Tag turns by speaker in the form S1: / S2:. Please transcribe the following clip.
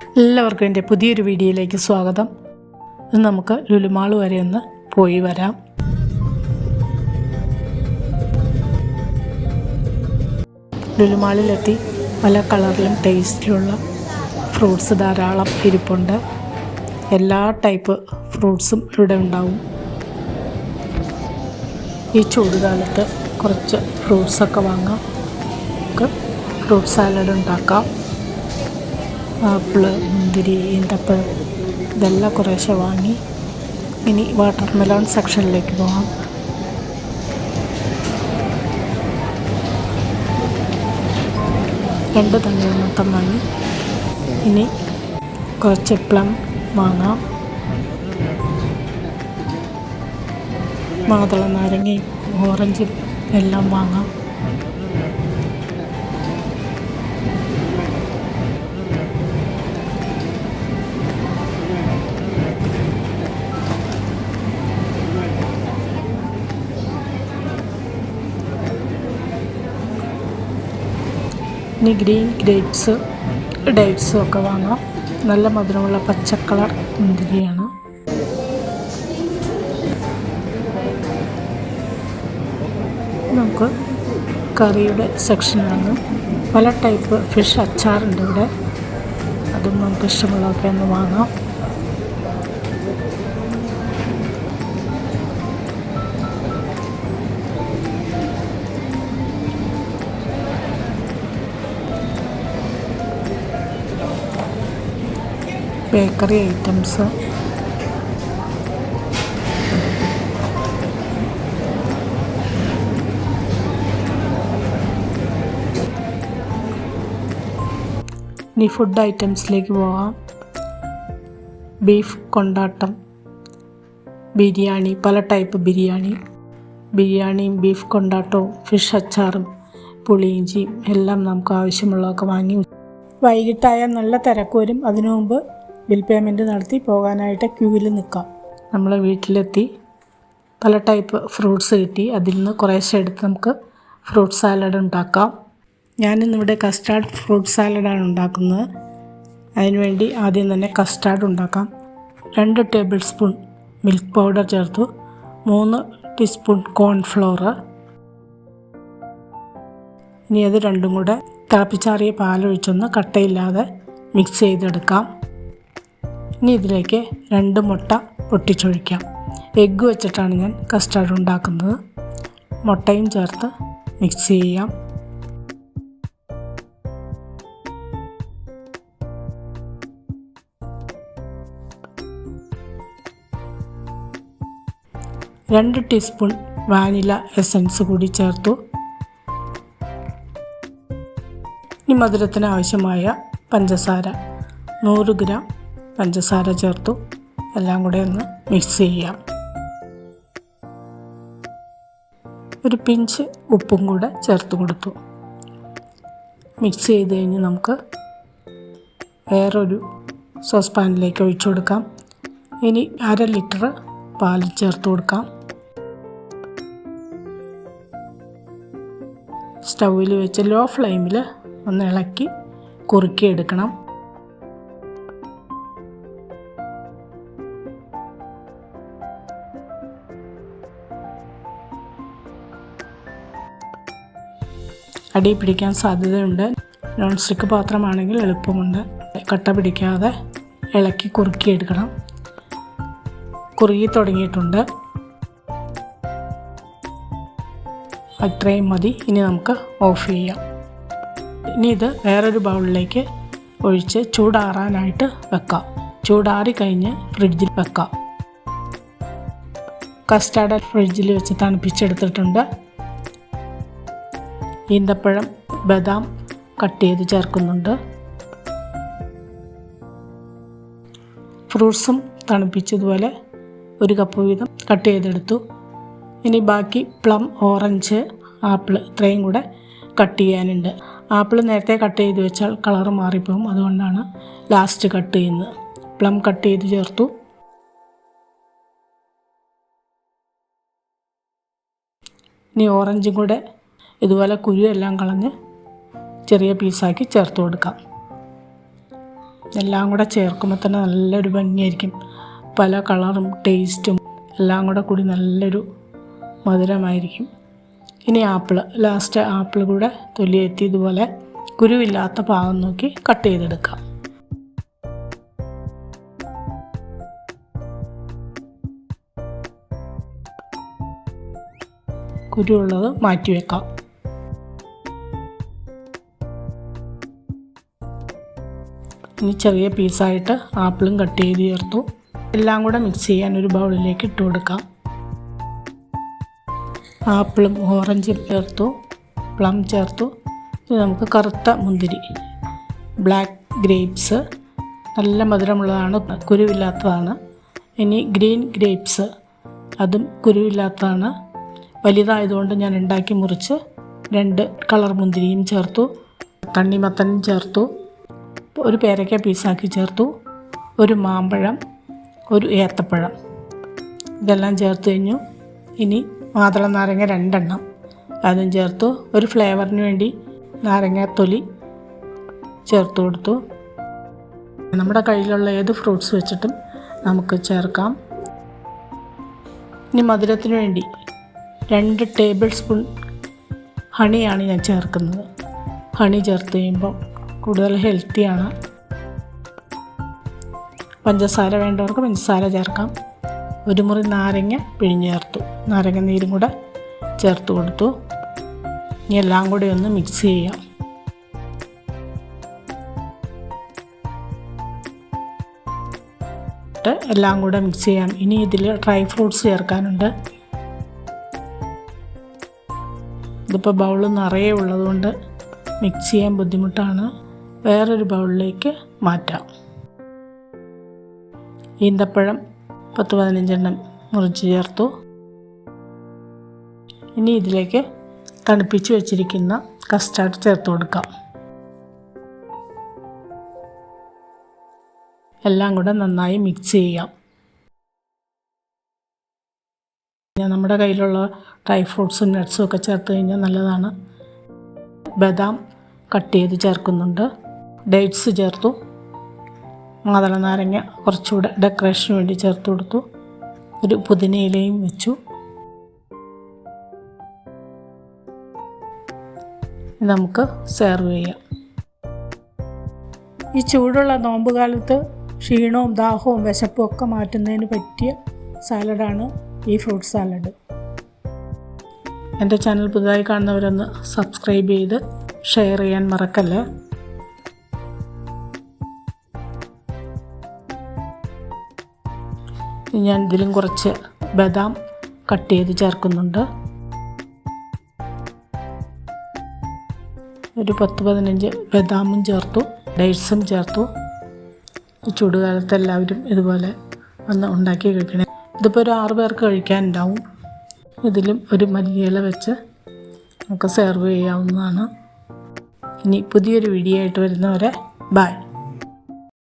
S1: എല്ലാവർക്കും എൻ്റെ പുതിയൊരു വീഡിയോയിലേക്ക് സ്വാഗതം. ഇന്ന് നമുക്ക് ലുലുമാൾ വരെ ഒന്ന് പോയി വരാം. ലുലുമാളിലെത്തി പല കളറിലും ടേസ്റ്റിലുള്ള ഫ്രൂട്ട്സ് ധാരാളം ഇരിപ്പുണ്ട്. എല്ലാ ടൈപ്പ് ഫ്രൂട്ട്സും ഇവിടെ ഉണ്ടാവും. ഈ ചൂടുകാലത്ത് കുറച്ച് ഫ്രൂട്ട്സൊക്കെ വാങ്ങാം. നമുക്ക് ഫ്രൂട്ട് സാലഡ് ഉണ്ടാക്കാം. ആപ്പിള്, മുന്തിരി, ഈന്തപ്പഴം ഇതെല്ലാം കുറേശ്ശെ വാങ്ങി ഇനി വാട്ടർ മെലോൺ സെക്ഷനിലേക്ക് പോകാം. രണ്ട് തണ്ണിമത്തൻ വാങ്ങി ഇനി കുറച്ച് പ്ലം വാങ്ങാം. മാതള നാരങ്ങയും ഓറഞ്ചും എല്ലാം വാങ്ങാം. ഇനി ഗ്രീൻ ഡേറ്റ്സും ഒക്കെ വാങ്ങാം. നല്ല മധുരമുള്ള പച്ചക്കളർ മുന്തിരിയാണ്. നമുക്ക് കറിയുടെ സെക്ഷനാണ്. പല ടൈപ്പ് ഫിഷ് അച്ചാറുണ്ട് ഇവിടെ. അതും നമുക്ക് ഇഷ്ടമുള്ളതൊക്കെ ഒന്ന് വാങ്ങാം. ബേക്കറി ഐറ്റംസ്, ഇനി ഫുഡ് ഐറ്റംസിലേക്ക് പോകാം. ബീഫ് കൊണ്ടാട്ടം, ബിരിയാണി, പല ടൈപ്പ് ബിരിയാണിയും ബീഫ് കൊണ്ടാട്ടവും ഫിഷ് അച്ചാറും പുളിയിഞ്ചിയും എല്ലാം നമുക്ക് ആവശ്യമുള്ളതൊക്കെ വാങ്ങി. വൈകിട്ടായാൽ നല്ല തിരക്ക് വരും. അതിനു മുമ്പ് ബിൽ പേയ്മെൻറ്റ് നടത്തി പോകാനായിട്ട് ക്യൂവിൽ നിൽക്കാം. നമ്മൾ വീട്ടിലെത്തി പല ടൈപ്പ് ഫ്രൂട്ട്സ് കിട്ടി. അതിൽ നിന്ന് കുറേശ്ശെ എടുത്ത് നമുക്ക് ഫ്രൂട്ട് സാലഡ് ഉണ്ടാക്കാം. ഞാനിന്നിവിടെ കസ്റ്റാർഡ് ഫ്രൂട്ട് സാലഡാണ് ഉണ്ടാക്കുന്നത്. അതിനുവേണ്ടി ആദ്യം തന്നെ കസ്റ്റാർഡ് ഉണ്ടാക്കാം. 2 ടേബിൾ സ്പൂൺ മിൽക്ക് പൗഡർ ചേർത്തു. 3 ടീസ്പൂൺ കോൺഫ്ലോർ. ഇനി അത് രണ്ടും കൂടെ തിളപ്പിച്ചാറിയ പാലൊഴിച്ചൊന്ന് കട്ടയില്ലാതെ മിക്സ് ചെയ്തെടുക്കാം. ഇനി ഇതിലേക്ക് 2 മുട്ട പൊട്ടിച്ചൊഴിക്കാം. എഗ്ഗ് വെച്ചിട്ടാണ് ഞാൻ കസ്റ്റാർഡ് ഉണ്ടാക്കുന്നത്. മുട്ടയും ചേർത്ത് മിക്സ് ചെയ്യാം. രണ്ട് ടീസ്പൂൺ വാനില എസൻസ് കൂടി ചേർത്തു. ഇനി മധുരത്തിന് ആവശ്യമായ പഞ്ചസാര 100 ഗ്രാം പഞ്ചസാര ചേർത്തു. എല്ലാം കൂടെ ഒന്ന് മിക്സ് ചെയ്യാം. ഒരു പിഞ്ച് ഉപ്പും കൂടെ ചേർത്ത് കൊടുത്തു. മിക്സ് ചെയ്ത് കഴിഞ്ഞ് നമുക്ക് വേറൊരു സോസ് പാനിലേക്ക് ഒഴിച്ചു കൊടുക്കാം. ഇനി 1/2 ലിറ്റർ പാൽ ചേർത്ത് കൊടുക്കാം. സ്റ്റൗവിൽ വെച്ച് ലോ ഫ്ലെയിമിൽ ഒന്ന് ഇളക്കി കുറുക്കിയെടുക്കണം. അടി പിടിക്കാൻ സാധ്യതയുണ്ട്. നോൺ സ്റ്റിക്ക് പാത്രമാണെങ്കിൽ എളുപ്പമുണ്ട്. കട്ട പിടിക്കാതെ ഇളക്കി കുറുക്കിയെടുക്കണം. കുറുകി തുടങ്ങിയിട്ടുണ്ട്. അത്രയും മതി. ഇനി നമുക്ക് ഓഫ് ചെയ്യാം. ഇനി ഇത് വേറൊരു ബൗളിലേക്ക് ഒഴിച്ച് ചൂടാറാനായിട്ട് വെക്കാം. ചൂടാറി കഴിഞ്ഞ് ഫ്രിഡ്ജിൽ വെക്കാം. കസ്റ്റാർഡ് ഫ്രിഡ്ജിൽ വെച്ച് തണുപ്പിച്ചെടുത്തിട്ടുണ്ട്. ഈന്തപ്പഴം, ബദാം കട്ട് ചെയ്ത് ചേർക്കുന്നുണ്ട്. ഫ്രൂട്ട്സും തണുപ്പിച്ചതുപോലെ 1 കപ്പ് വീതം കട്ട് ചെയ്തെടുത്തു. ഇനി ബാക്കി പ്ലം, ഓറഞ്ച്, ആപ്പിൾ ഇത്രയും കൂടെ കട്ട് ചെയ്യാനുണ്ട്. ആപ്പിൾ നേരത്തെ കട്ട് ചെയ്ത് വെച്ചാൽ കളർ മാറിപ്പോകും. അതുകൊണ്ടാണ് ലാസ്റ്റ് കട്ട് ചെയ്യുന്നത്. പ്ലം കട്ട് ചെയ്ത് ചേർത്തു. ഇനി ഓറഞ്ചും കൂടെ ഇതുപോലെ കുരു എല്ലാം കളഞ്ഞ് ചെറിയ പീസാക്കി ചേർത്ത് കൊടുക്കാം. എല്ലാം കൂടെ ചേർക്കുമ്പോൾ തന്നെ നല്ലൊരു ഭംഗിയായിരിക്കും. പല കളറും ടേസ്റ്റും എല്ലാം കൂടി നല്ലൊരു മധുരമായിരിക്കും. ഇനി ലാസ്റ്റ് ആപ്പിൾ കൂടെ തൊലിയെത്തി ഇതുപോലെ കുരുവില്ലാത്ത പാകം നോക്കി കട്ട് ചെയ്തെടുക്കാം. കുരുവുള്ളത് മാറ്റി വെക്കാം. ഇനി ചെറിയ പീസായിട്ട് ആപ്പിളും കട്ട് ചെയ്ത് ചേർത്തു. എല്ലാം കൂടെ മിക്സ് ചെയ്യാൻ ഒരു ബൗളിലേക്ക് ഇട്ട് കൊടുക്കാം. ആപ്പിളും ഓറഞ്ചും ചേർത്തു, പ്ലം ചേർത്തു. ഇനി നമുക്ക് കറുത്ത മുന്തിരി, ബ്ലാക്ക് ഗ്രേപ്സ്, നല്ല മധുരമുള്ളതാണ്, കുരുവില്ലാത്തതാണ്. ഇനി ഗ്രീൻ ഗ്രേപ്സ്, അതും കുരുവില്ലാത്തതാണ്. വലുതായതുകൊണ്ട് ഞാൻ ഉണ്ടാക്കി മുറിച്ച് 2 കളർ മുന്തിരിയും ചേർത്തു. തണ്ണിമത്തനും ചേർത്തു. ഒരു പേരയ്ക്ക പീസാക്കി ചേർത്തു. ഒരു മാമ്പഴം, ഒരു ഏത്തപ്പഴം, ഇതെല്ലാം ചേർത്ത് കഴിഞ്ഞു. ഇനി മാതള നാരങ്ങ 2 എണ്ണം അതും ചേർത്തു. ഒരു ഫ്ലേവറിന് വേണ്ടി നാരങ്ങാത്തൊലി ചേർത്ത് കൊടുത്തു. നമ്മുടെ കയ്യിലുള്ള ഏത് ഫ്രൂട്ട്സ് വെച്ചിട്ടും നമുക്ക് ചേർക്കാം. ഇനി മധുരത്തിന് വേണ്ടി 2 ടേബിൾ സ്പൂൺ ഹണിയാണ് ഞാൻ ചേർക്കുന്നത്. ഹണി ചേർത്ത് കഴിയുമ്പോൾ കൂടുതൽ ഹെൽത്തിയാണ്. പഞ്ചസാര വേണ്ടവർക്ക് പഞ്ചസാര ചേർക്കാം. ഒരു മുറി നാരങ്ങ പിഴിഞ്ഞ് ചേർത്തു. നാരങ്ങ നീരും കൂടെ ചേർത്ത് കൊടുത്തു. ഇനി എല്ലാം കൂടി ഒന്ന് മിക്സ് ചെയ്യാം. എല്ലാം കൂടെ മിക്സ് ചെയ്യാം. ഇനി ഇതിൽ ഡ്രൈ ഫ്രൂട്ട്സ് ചേർക്കാനുണ്ട്. ഇതിപ്പോൾ ബൗൾ നിറയെ ഉള്ളതുകൊണ്ട് മിക്സ് ചെയ്യാൻ ബുദ്ധിമുട്ടാണ്. വേറൊരു ബൗളിലേക്ക് മാറ്റാം. ഈന്തപ്പഴം 10-15 എണ്ണം മുറിച്ച് ചേർത്തു. ഇനി ഇതിലേക്ക് തണുപ്പിച്ച് വെച്ചിരിക്കുന്ന കസ്റ്റാർഡ് ചേർത്ത് കൊടുക്കാം. എല്ലാം കൂടെ നന്നായി മിക്സ് ചെയ്യാം. നമ്മുടെ കയ്യിലുള്ള ഡ്രൈ ഫ്രൂട്ട്സും നട്ട്സും ഒക്കെ ചേർത്ത് കഴിഞ്ഞാൽ നല്ലതാണ്. ബദാം കട്ട് ചെയ്ത് ചേർക്കുന്നുണ്ട്. ഡേറ്റ്സ് ചേർത്തു. മാതള നാരങ്ങ കുറച്ചുകൂടെ ഡെക്കറേഷന് വേണ്ടി ചേർത്ത് കൊടുത്തു. ഒരു പുതിനയിലയും വെച്ചു. നമുക്ക് സെർവ് ചെയ്യാം. ഈ ചൂടുള്ള നോമ്പ് കാലത്ത് ക്ഷീണവും ദാഹവും വിശപ്പും ഒക്കെ മാറ്റുന്നതിന് പറ്റിയ സാലഡാണ് ഈ ഫ്രൂട്ട് സാലഡ്. എൻ്റെ ചാനൽ പുതുതായി കാണുന്നവരൊന്ന് സബ്സ്ക്രൈബ് ചെയ്ത് ഷെയർ ചെയ്യാൻ മറക്കല്ലേ. ഞാൻ ഇതിലും കുറച്ച് ബദാം കട്ട് ചെയ്ത് ചേർക്കുന്നുണ്ട്. ഒരു 10-15 ബദാമും ചേർത്തു. ഡേറ്റ്സും ചേർത്തു. ചൂടുകാലത്ത് എല്ലാവരും ഇതുപോലെ ഒന്ന് ഉണ്ടാക്കി കഴിക്കണേ. ഇതിപ്പോൾ ഒരു 6 പേർക്ക് കഴിക്കാനുണ്ടാവും. ഇതിലും ഒരു മല്ലിയില വെച്ച് നമുക്ക് സെർവ് ചെയ്യാവുന്നതാണ്. ഇനി പുതിയൊരു വീഡിയോ ആയിട്ട് വരുന്നവരെ ബൈ.